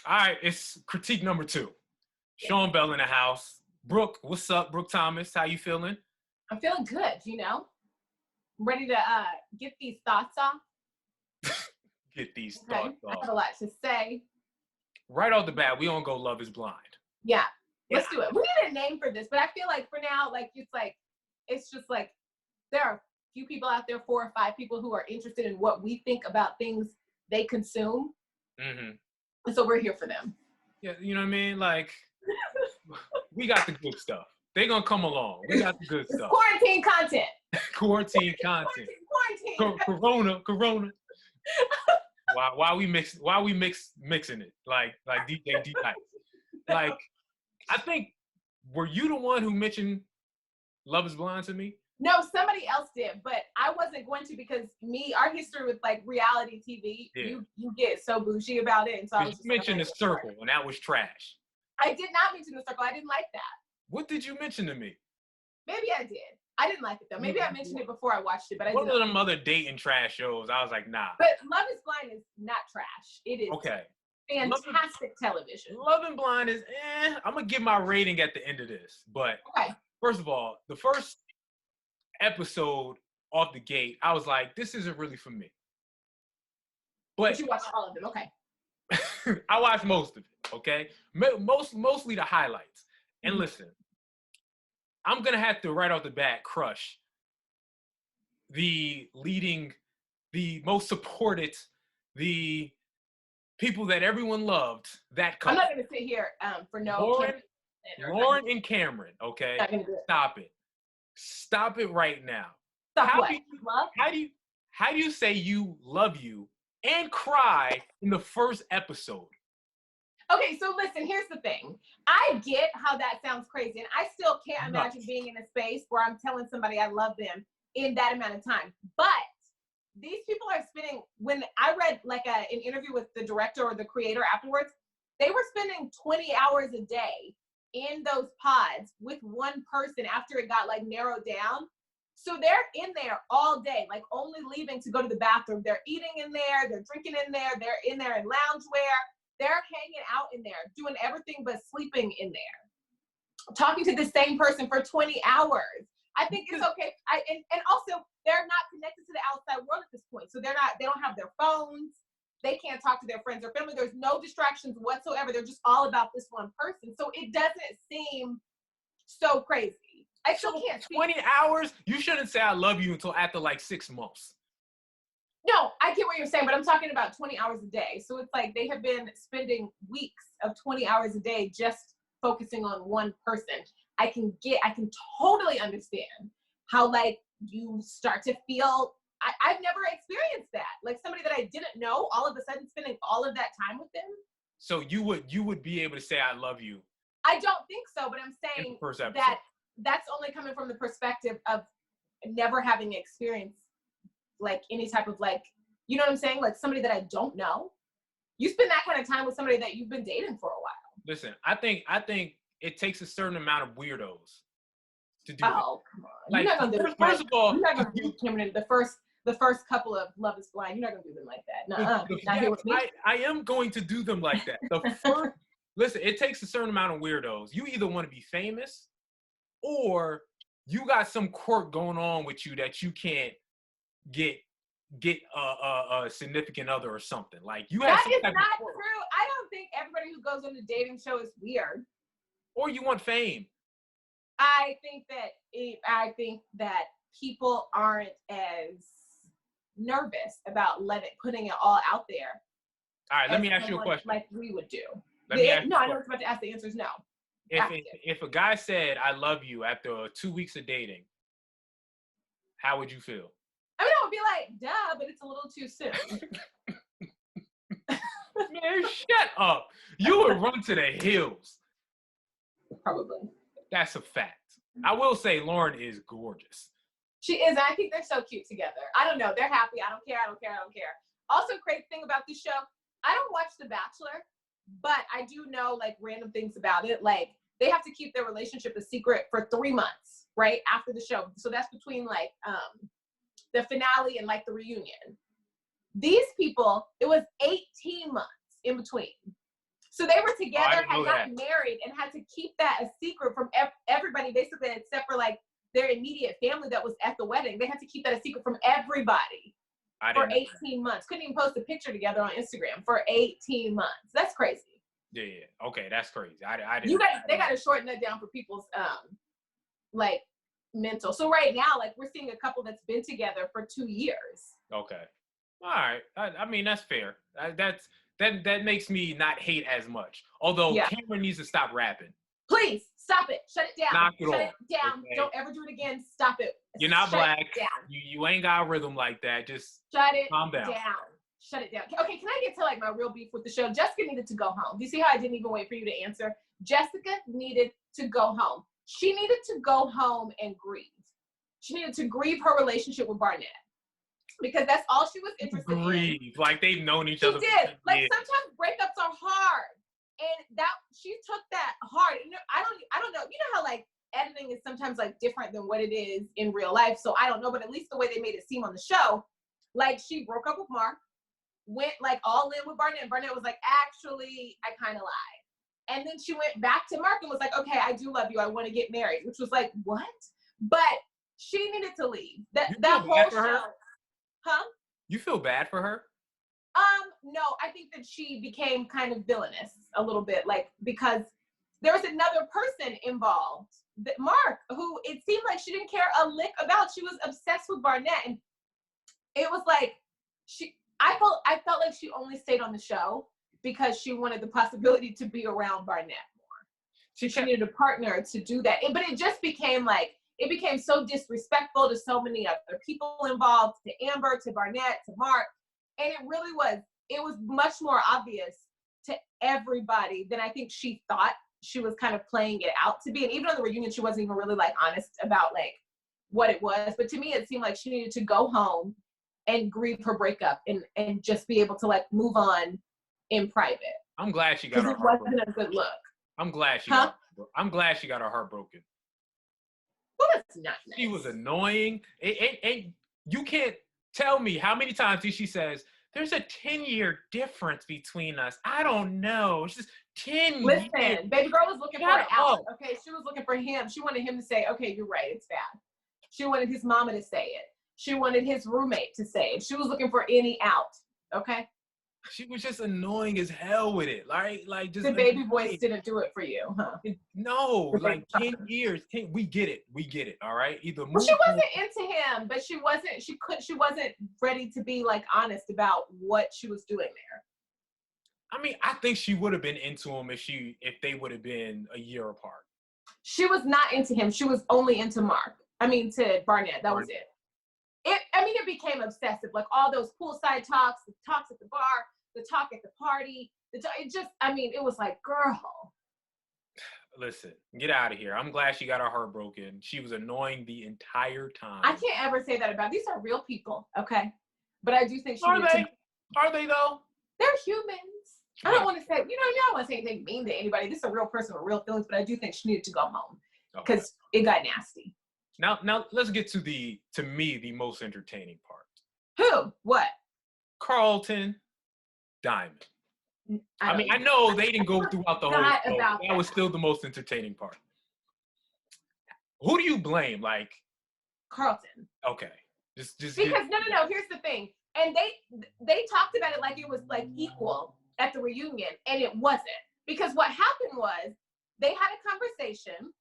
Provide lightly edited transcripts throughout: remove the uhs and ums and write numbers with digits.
All right, it's critique number 2. Sean Bell in the house. Brooke, what's up? Brooke Thomas, how you feeling? I'm feeling good, I'm ready to get these thoughts off. Get these Okay. thoughts I off. have a lot to say. Right off the bat, we don't go Love is Blind. Yeah, let's do it. We need a name for this, but I feel like for now, it's just like there are a few people out there, 4 or 5 people who are interested in what we think about things they consume. Mm-hmm. And so we're here for them. Yeah, you know what I mean? Like, we got the good stuff. They gonna come along. We got the good It's stuff. quarantine content. Quarantine content. Quarantine. Corona. Why we mixing it like DJ D Nice? Like, I think, were you the one who mentioned Love is Blind to me? No, somebody else did, but I wasn't going to because our history with like reality TV, you get so bougie about it. And so I was just mentioned The Circle, and that was trash. I did not mention The Circle. I didn't like that. What did you mention to me? Maybe I did. I didn't like it though. Maybe I mentioned it before I watched it, but I didn't. One of them other dating trash shows, I was like, nah. But Love is Blind is not trash. It is okay. Fantastic television. Love and Blind is I'm gonna give my rating at the end of this. But first of all, the first episode off the gate, I was like, this isn't really for me. But you watched all of them, okay. I watched most of it, okay? Mostly the highlights. And listen, I'm gonna have to right off the bat crush the most supported, the people that everyone loved, that couple. I'm not gonna sit here for no Lauren and Cameron, okay? Stop it. Stop it right now. Stop how what? How do you say you love you and cry in the first episode? Okay, so listen, here's the thing. I get how that sounds crazy, and I still can't imagine being in a space where I'm telling somebody I love them in that amount of time. But these people are spending, when I read like an interview with the director or the creator afterwards, they were spending 20 hours a day in those pods with one person after it got like narrowed down. So they're in there all day, like only leaving to go to the bathroom. They're eating in there, they're drinking in there, they're in there in loungewear, they're hanging out in there, doing everything but sleeping in there, talking to the same person for 20 hours. I think it's okay. And also they're not connected to the outside world at this point. So they don't have their phones. They can't talk to their friends or family. There's no distractions whatsoever. They're just all about this one person. So it doesn't seem so crazy. I still can't. 20 hours? You shouldn't say I love you until after like 6 months. No, I get what you're saying, but I'm talking about 20 hours a day. So it's like they have been spending weeks of 20 hours a day just focusing on one person. I can totally understand how like you start to feel, I've never experienced that. Like somebody that I didn't know, all of a sudden spending all of that time with them. So you would be able to say I love you. I don't think so, but I'm saying that that's only coming from the perspective of never having experienced like any type of like, you know what I'm saying? Like somebody that I don't know. You spend that kind of time with somebody that you've been dating for a while. Listen, I think it takes a certain amount of weirdos to do Oh, come on. Like, you're not gonna do it. First of all, you're not gonna do Cameron the first couple of Love is Blind. You're not gonna do them like that. Not here with me. I am going to do them like that. The first listen, it takes a certain amount of weirdos. You either want to be famous or you got some quirk going on with you that you can't get a significant other or something. Like you have that is not true. I don't think everybody who goes on the dating show is weird. Or you want fame. I think that people aren't as nervous about putting it all out there. All right, let me ask you a question. Like we would do. I know what's about to ask. The answer is no. If a guy said I love you after 2 weeks of dating, how would you feel? I mean, I would be like, duh, but it's a little too soon. Man, shut up. You would run to the hills. Probably. That's a fact. I will say Lauren is gorgeous. She is. I think they're so cute together. I don't know. They're happy. I don't care. Also, crazy thing about this show, I don't watch The Bachelor, but I do know like random things about it. Like they have to keep their relationship a secret for 3 months, right? After the show. So that's between like the finale and like the reunion. These people, it was 18 months in between. So they were together, Oh, had gotten married, and had to keep that a secret from everybody, basically, except for like their immediate family that was at the wedding. They had to keep that a secret from everybody for 18 months. Couldn't even post a picture together on Instagram for 18 months. That's crazy. Yeah. Okay, that's crazy. I didn't. They got to shorten that down for people's like mental. So right now, like we're seeing a couple that's been together for 2 years. Okay. All right. I mean, that's fair. That makes me not hate as much. Although Cameron needs to stop rapping. Please stop it. Shut it down. Knock it Shut off. it down. Okay? Don't ever do it again. Stop it. You're not Shut black. It down. You ain't got a rhythm like that. Just shut it calm down. Shut it down. Okay, can I get to like my real beef with the show? Jessica needed to go home. Do you see how I didn't even wait for you to answer? Jessica needed to go home. She needed to go home and grieve. She needed to grieve her relationship with Barnett. Because that's all she was interested in. Grieve. Like they've known each other. She did. Like sometimes breakups are hard. And that she took that hard. You know, I don't know. You know how like editing is sometimes like different than what it is in real life. So I don't know, but at least the way they made it seem on the show, like she broke up with Mark, went like all in with Barnett, and Barnett was like, actually, I kind of lied. And then she went back to Mark and was like, okay, I do love you. I want to get married, which was like, what? But she needed to leave. That whole show. Huh? You feel bad for her? No, I think that she became kind of villainous a little bit, like because there was another person involved, Mark, who it seemed like she didn't care a lick about. She was obsessed with Barnett, and it was like I felt like she only stayed on the show because she wanted the possibility to be around Barnett more. She needed a partner to do that, but it just became like it became so disrespectful to so many other people involved, to Amber, to Barnett, to Mark, and it really was. It was much more obvious to everybody than I think she thought she was kind of playing it out to be. And even on the reunion, she wasn't even really like honest about like what it was. But to me, it seemed like she needed to go home and grieve her breakup and just be able to like move on in private. I'm glad she got her heart broken. It wasn't a good look. I'm glad she got her heart broken. Well, that's not nice. She was annoying. You can't tell me how many times she says, there's a 10-year difference between us. I don't know. It's just 10 Listen, years. baby girl was looking for out. Okay, she was looking for him. She wanted him to say, okay, you're right, it's bad. She wanted his mama to say it. She wanted his roommate to say it. She was looking for any out, okay? She was just annoying as hell with it. Like just the baby voice didn't do it for you, huh? No, like 10 years. We get it, all right? She wasn't into him, but she wasn't ready to be like honest about what she was doing there. I mean, I think she would have been into him if they would have been a year apart. She was not into him. She was only into to Barnett. That was it. It became obsessive. Like all those poolside talks, the talks at the bar, the talk at the party. It was like, girl. Listen, get out of here. I'm glad she got her heart broken. She was annoying the entire time. I can't ever say that about. These are real people, okay? But I do think Are they though? They're humans. I don't want to say, I don't want to say anything mean to anybody. This is a real person with real feelings, but I do think she needed to go home because it got nasty. Now let's get to me, the most entertaining part. Who? What? Carlton, Diamond. I know they didn't go throughout the whole show. That was still the most entertaining part. Who do you blame? Like Carlton. Okay. Just because no. Here's the thing. And they talked about it like it was like equal at the reunion, and it wasn't. Because what happened was they had a conversation.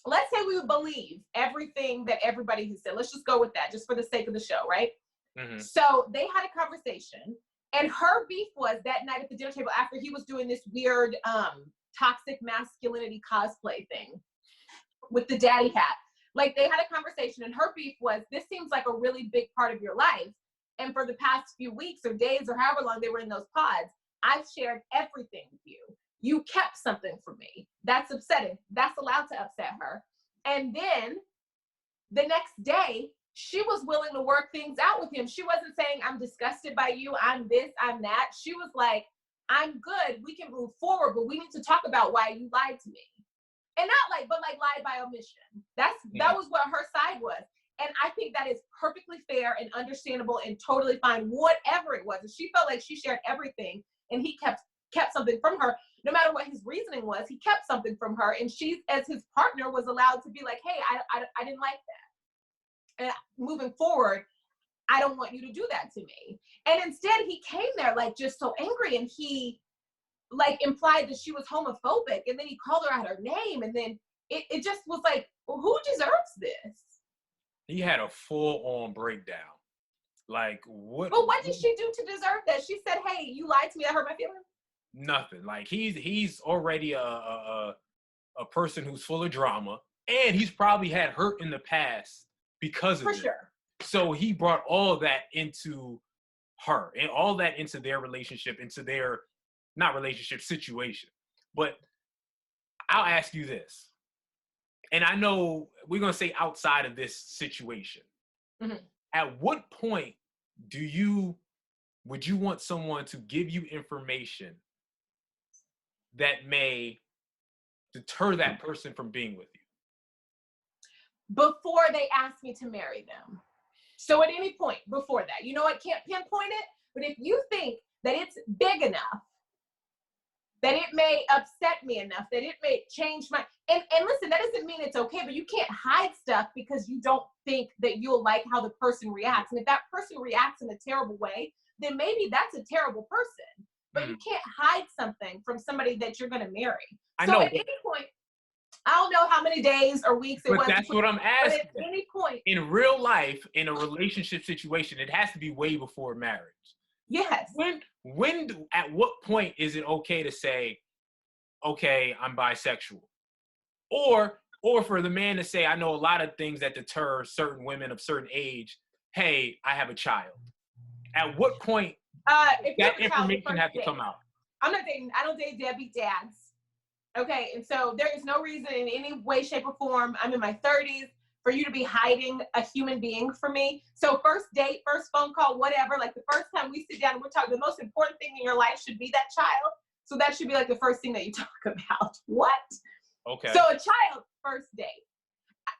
Let's say we would believe everything that everybody has said. Let's just go with that, just for the sake of the show, right? Mm-hmm. So they had a conversation, and her beef was that night at the dinner table after he was doing this weird toxic masculinity cosplay thing with the daddy hat. Like they had a conversation, and her beef was, this seems like a really big part of your life. And for the past few weeks or days or however long they were in those pods, I've shared everything with you. You kept something from me. That's upsetting. That's allowed to upset her. And then the next day, she was willing to work things out with him. She wasn't saying, I'm disgusted by you, I'm this, I'm that. She was like, I'm good, we can move forward, but we need to talk about why you lied to me. And but lied by omission. That was what her side was. And I think that is perfectly fair and understandable and totally fine, whatever it was. And she felt like she shared everything, and he kept kept something from her. No matter what his reasoning was, he kept something from her. And she, as his partner, was allowed to be like, hey, I didn't like that. And moving forward, I don't want you to do that to me. And instead he came there like just so angry, and he like implied that she was homophobic, and then he called her out her name, and then it just was like, well, who deserves this? He had a full-on breakdown. Like, what? But what did she do to deserve that? She said, hey, you lied to me, that hurt my feelings. Nothing. Like, he's already a person who's full of drama, and he's probably had hurt in the past because of it. For sure. So he brought all that into her and all that into their relationship, into their not relationship situation. But I'll ask you this, and I know we're gonna say outside of this situation. Mm-hmm. At what point would you want someone to give you information that may deter that person from being with you? Before they ask me to marry them. So at any point before that, you know, I can't pinpoint it, but if you think that it's big enough, that it may upset me enough, that it may change my, and listen, that doesn't mean it's okay, but you can't hide stuff because you don't think that you'll like how the person reacts. And if that person reacts in a terrible way, then maybe that's a terrible person. But you can't hide something from somebody that you're going to marry. I so know, at any point, I don't know how many days or weeks it was. But that's what I'm asking. But at any point. In real life, in a relationship situation, it has to be way before marriage. Yes. At what point is it okay to say, okay, I'm bisexual? Or for the man to say, I know a lot of things that deter certain women of certain age. Hey, I have a child. At what point if that information has to come out? I'm not dating. I don't date deadbeat dads. Okay, and so there is no reason in any way, shape, or form, I'm in my 30s, for you to be hiding a human being from me. So first date, first phone call, whatever, like the first time we sit down and we're talking, the most important thing in your life should be that child. So that should be like the first thing that you talk about. What? Okay. So a child, first date.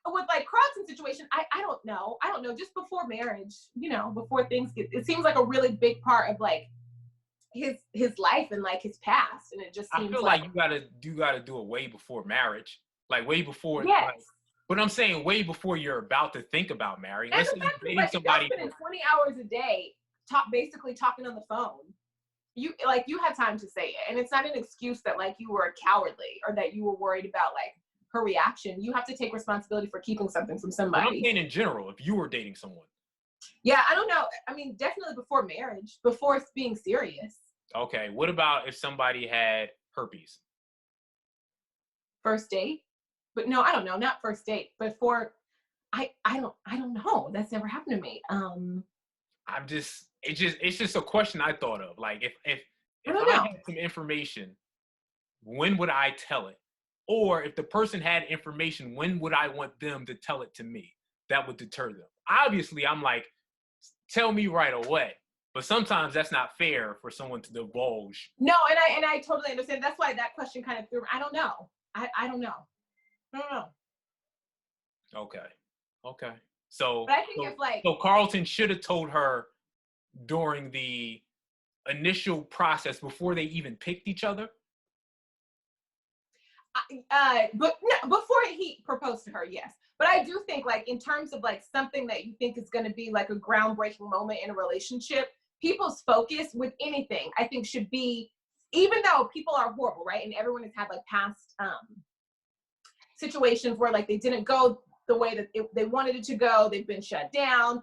With like Carlton's situation, I don't know. I don't know. Just before marriage, you know, before things get, it seems like a really big part of like his life and like his past, and it just seems I feel like you gotta do it way before marriage, like way before. Yes. Like, but I'm saying way before you're about to think about marrying. And Let's say you're dating somebody. Spending 20 hours a day, basically talking on the phone. You had time to say it, and it's not an excuse that like you were cowardly or that you were worried about like her reaction. You have to take responsibility for keeping something from somebody. But I'm saying in general, if you were dating someone. Yeah, I don't know. I mean, definitely before marriage, before it's being serious. Okay, what about if somebody had herpes? First date? But no, I don't know. Not first date, but I don't know. That's never happened to me. It's just a question I thought of. Like if I had some information, when would I tell it? Or if the person had information, when would I want them to tell it to me? That would deter them. Obviously, I'm like, tell me right away. But sometimes that's not fair for someone to divulge. No, and I totally understand. That's why that question kind of threw me. I don't know. I don't know. I don't know. Okay. So, but I think so Carlton should have told her during the initial process before they even picked each other. But no, before he proposed to her, yes. But I do think like in terms of like something that you think is going to be like a groundbreaking moment in a relationship, people's focus with anything I think should be, even though people are horrible, right? And everyone has had like past situations where like they didn't go the way that they wanted it to go. They've been shut down, a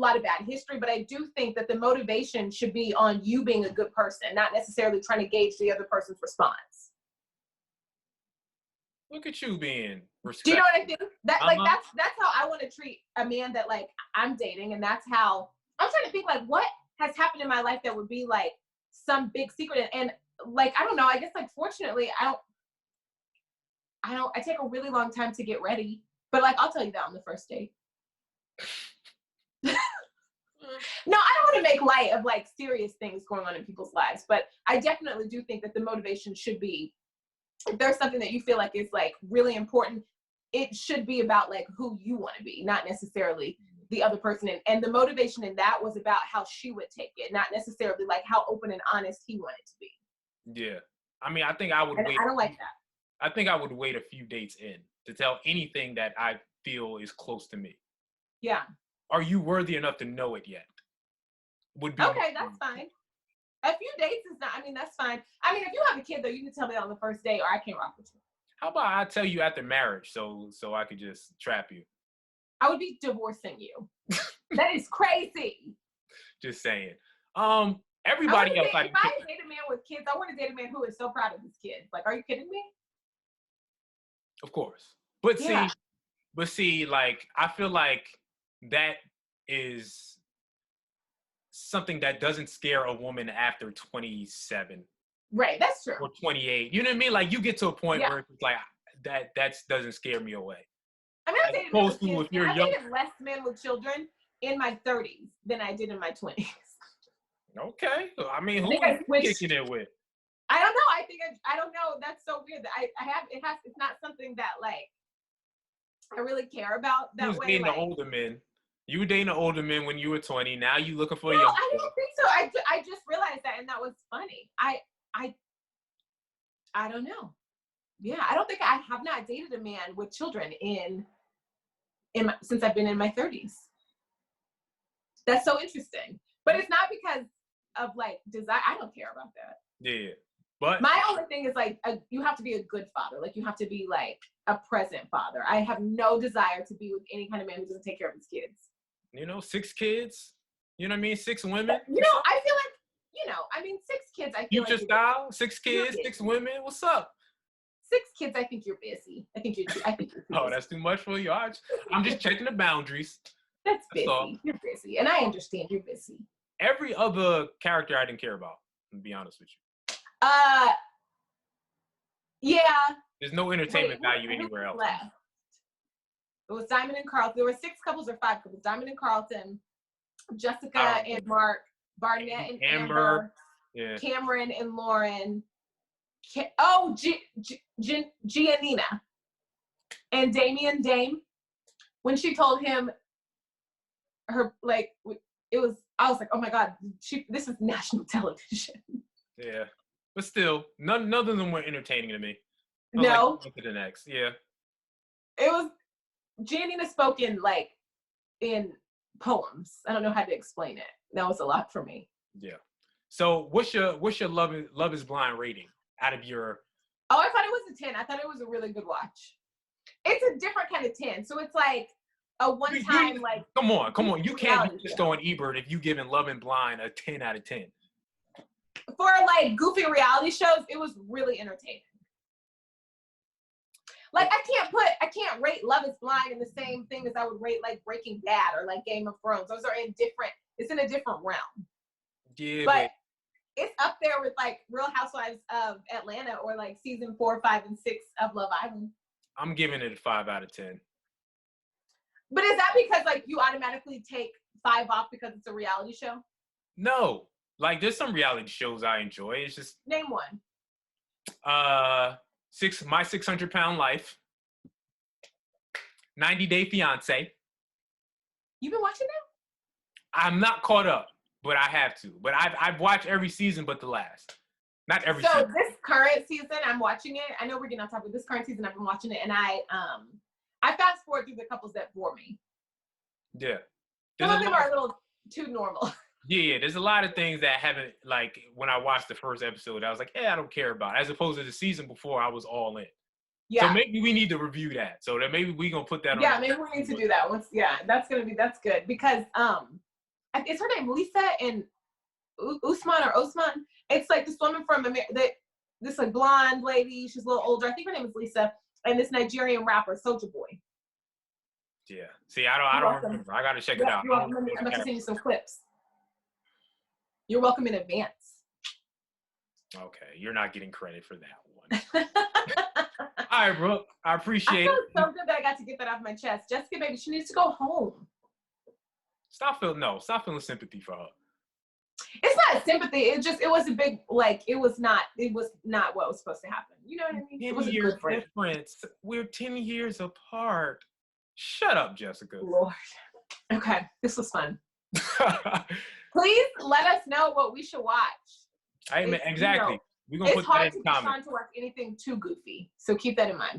lot of bad history. But I do think that the motivation should be on you being a good person, not necessarily trying to gauge the other person's response. Look at you being respectful. Do you know what I think? That like that's how I want to treat a man that like I'm dating, and that's how I'm trying to think like what has happened in my life that would be like some big secret, and like I don't know. I guess like fortunately I take a really long time to get ready, but like I'll tell you that on the first date. No, I don't want to make light of like serious things going on in people's lives, but I definitely do think that the motivation should be, if there's something that you feel like is like really important, it should be about like who you want to be, not necessarily the other person. And the motivation in that was about how she would take it, not necessarily like how open and honest he wanted to be. Yeah. I mean, I think I would wait. I don't like that. I think I would wait a few dates in to tell anything that I feel is close to me. Yeah. Are you worthy enough to know it yet? Would be okay. That's fine. A few dates is not. I mean, that's fine. I mean, if you have a kid though, you can tell me on the first date, or I can't rock with you. How about I tell you after marriage, so I could just trap you? I would be divorcing you. That is crazy. Just saying. Everybody else. If I date a man with kids, I want to date a man who is so proud of his kids. Like, are you kidding me? Of course, but Yeah. see, like I feel like that is something that doesn't scare a woman after 27. Right, that's true. Or 28. You know what I mean? Like you get to a point Yeah. where it's like that doesn't scare me away. I mean, I dated men with kids. If you're I young, dated less men with children in my 30s than I did in my 20s. Okay. I mean, who are you kicking it with? I don't know. I don't know. That's so weird. It's not something that like I really care about that way. Dating the older men. You were dating the older men when you were 20. Now you looking for a young. I don't think so. I just realized that, and that was funny. I don't know. Yeah, I don't think I have not dated a man with children since I've been in my 30s. That's so interesting. But it's not because of like desire. I don't care about that. Yeah. But my only thing is like you have to be a good father. Like you have to be like a present father. I have no desire to be with any kind of man who doesn't take care of his kids. 6 kids. You know what I mean? 6 women. I feel like 6 kids. I feel future style. 6 kids, 6 women. What's up? 6 kids. I think you're busy. I think you're too oh, that's too much for you. I'm just checking the boundaries. That's busy. You're busy, and I understand you're busy. Every other character I didn't care about. To be honest with you. Yeah. There's no entertainment value anywhere else. Left. It was Diamond and Carlton. There were 6 couples or 5 couples. Diamond and Carlton, Jessica and Mark, Barnett and Amber, yeah. Cameron and Lauren. Giannina and Dame. When she told him her I was like, oh my God, this is national television. Yeah, but still, none of them were entertaining to me. No. Like, to the next, yeah. It was Giannina spoke in poems. I don't know how to explain it. That was a lot for me. Yeah. So what's your Love is Blind rating out of your? Oh, I thought it was a 10. I thought it was a really good watch. It's a different kind of 10. So it's like a one-time like. Come on! You can't just go on Ebert if you giving Love is Blind a 10 out of 10. For like goofy reality shows, it was really entertaining. Like I can't rate Love is Blind in the same thing as I would rate like Breaking Bad or like Game of Thrones. Those are it's in a different realm. Yeah. But it's up there with like Real Housewives of Atlanta or like season 4, 5, and 6 of Love Island. I'm giving it a 5 out of 10. But is that because like you automatically take 5 off because it's a reality show? No. Like there's some reality shows I enjoy. It's just name one. My 600-Pound Life, 90 Day Fiance. You've been watching that? I'm not caught up, but I have to. But I've watched every season but the last. Not every season. So this current season, I'm watching it. I know we're getting on top of this current season. I've been watching it, and I fast forward through the couples that bore me. Yeah. Some of them are a little too normal. Yeah, there's a lot of things that haven't, like, when I watched the first episode, I was like, I don't care about it. As opposed to the season before, I was all in. Yeah. So maybe we need to review that. So that maybe we're going to put that on. Yeah, maybe we need to do that. That's good. Because is her name Lisa and Usman or Osman? It's like this woman from this like blonde lady. She's a little older. I think her name is Lisa. And this Nigerian rapper, Soulja Boy. Yeah. See, I don't remember. I got to check it out. I'm going to send you some clips. You're welcome in advance. Okay, you're not getting credit for that one. All right, Brooke. I appreciate it. I feel so good that I got to get that off my chest. Jessica, baby, she needs to go home. Stop feeling sympathy for her. It's not sympathy. It was a big, like, it was not what was supposed to happen. You know what I mean? It was a good friend. Difference. We're 10 years apart. Shut up, Jessica. Lord. Okay, this was fun. Please let us know what we should watch. Exactly. We're gonna It's put that hard in to the get comments. Sean to work anything too goofy. So keep that in mind.